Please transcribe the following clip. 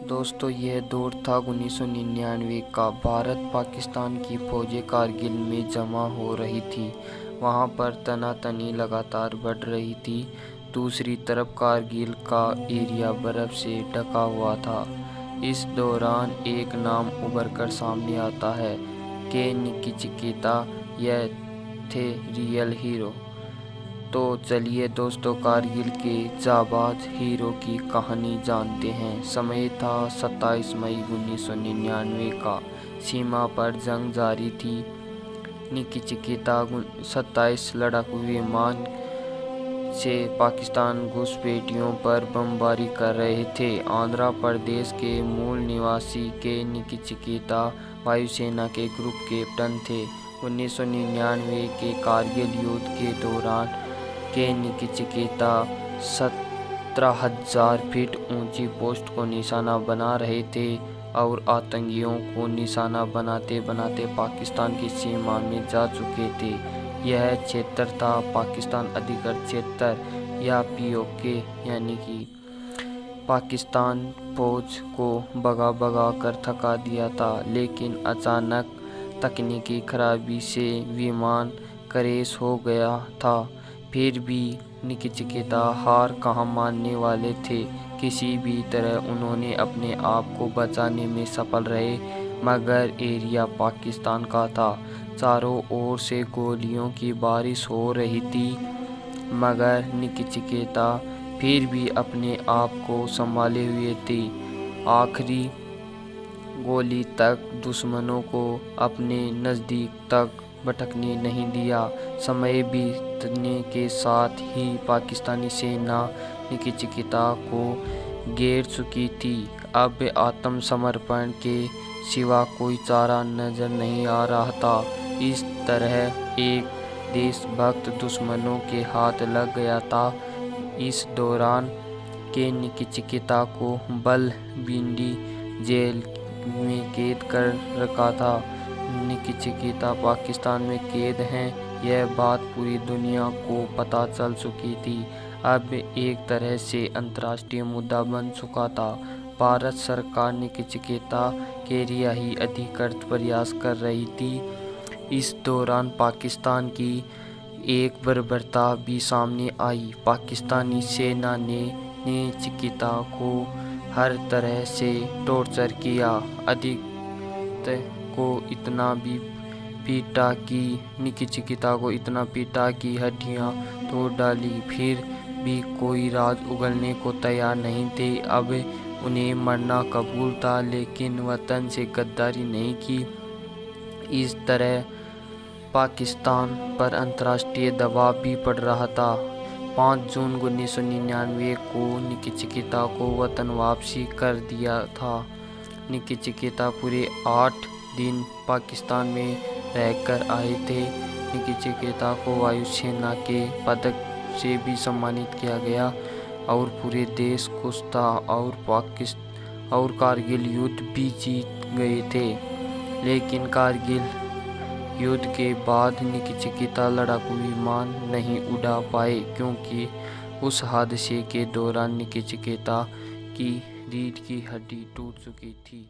दोस्तों यह दौर था 1999 का। भारत पाकिस्तान की फौजें कारगिल में जमा हो रही थी। वहां पर तनातनी लगातार बढ़ रही थी। दूसरी तरफ कारगिल का एरिया बर्फ से ढका हुआ था। इस दौरान एक नाम उभर कर सामने आता है, केन नचिकेता। यह थे रियल हीरो। तो चलिए दोस्तों, कारगिल के जाबाज हीरो की कहानी जानते हैं। समय था 27 मई 1999 का। सीमा पर जंग जारी थी। नचिकेता 27 लड़ाकू विमान से पाकिस्तान घुसपैठियों पर बमबारी कर रहे थे। आंध्र प्रदेश के मूल निवासी के नचिकेता वायुसेना के ग्रुप कैप्टन थे। 1999 के कारगिल युद्ध के दौरान के नचिकेता 17,000 फीट ऊंची पोस्ट को निशाना बना रहे थे और आतंकियों को निशाना बनाते बनाते पाकिस्तान की सीमा में जा चुके थे। यह क्षेत्र था पाकिस्तान अधिकृत क्षेत्र या पीओके, यानी कि पाकिस्तान फौज को भगा भगा कर थका दिया था। लेकिन अचानक तकनीकी खराबी से विमान क्रैश हो गया था। फिर भी नचिकेता हार कहाँ मानने वाले थे। किसी भी तरह उन्होंने अपने आप को बचाने में सफल रहे, मगर एरिया पाकिस्तान का था। चारों ओर से गोलियों की बारिश हो रही थी, मगर नचिकेता फिर भी अपने आप को संभाले हुए थे। आखिरी गोली तक दुश्मनों को अपने नज़दीक तक भटकने नहीं दिया। समय बीतने के साथ ही पाकिस्तानी सेना नचिकेता को घेर चुकी थी। अब आत्मसमर्पण के सिवा कोई चारा नजर नहीं आ रहा था। इस तरह एक देशभक्त दुश्मनों के हाथ लग गया था। इस दौरान के नचिकेता को बलबिंडी जेल में कैद कर रखा था। नचिकेता पाकिस्तान में कैद हैं, यह बात पूरी दुनिया को पता चल चुकी थी। अब एक तरह से अंतर्राष्ट्रीय मुद्दा बन चुका था। भारत सरकार नचिकेता के रिहाई अधिकृत प्रयास कर रही थी। इस दौरान पाकिस्तान की एक बर्बरता भी सामने आई। पाकिस्तानी सेना ने नचिकेता को हर तरह से टॉर्चर किया। अधिकृत को इतना भी पीटा कि नचिकेता को इतना पीटा कि हड्डियां तोड़ डाली। फिर भी कोई राज उगलने को तैयार नहीं थे। अब उन्हें मरना कबूल था, लेकिन वतन से गद्दारी नहीं की। इस तरह पाकिस्तान पर अंतर्राष्ट्रीय दबाव भी पड़ रहा था। 5 जून 1999 को नचिकेता को वतन वापसी कर दिया था। नचिकेता पूरे 8 दिन पाकिस्तान में रहकर आए थे। नचिकेता को वायुसेना के पदक से भी सम्मानित किया गया और पूरे देश खुश था और कारगिल युद्ध भी जीत गए थे। लेकिन कारगिल युद्ध के बाद नचिकेता लड़ाकू विमान नहीं उड़ा पाए, क्योंकि उस हादसे के दौरान नचिकेता की रीढ़ की हड्डी टूट चुकी थी।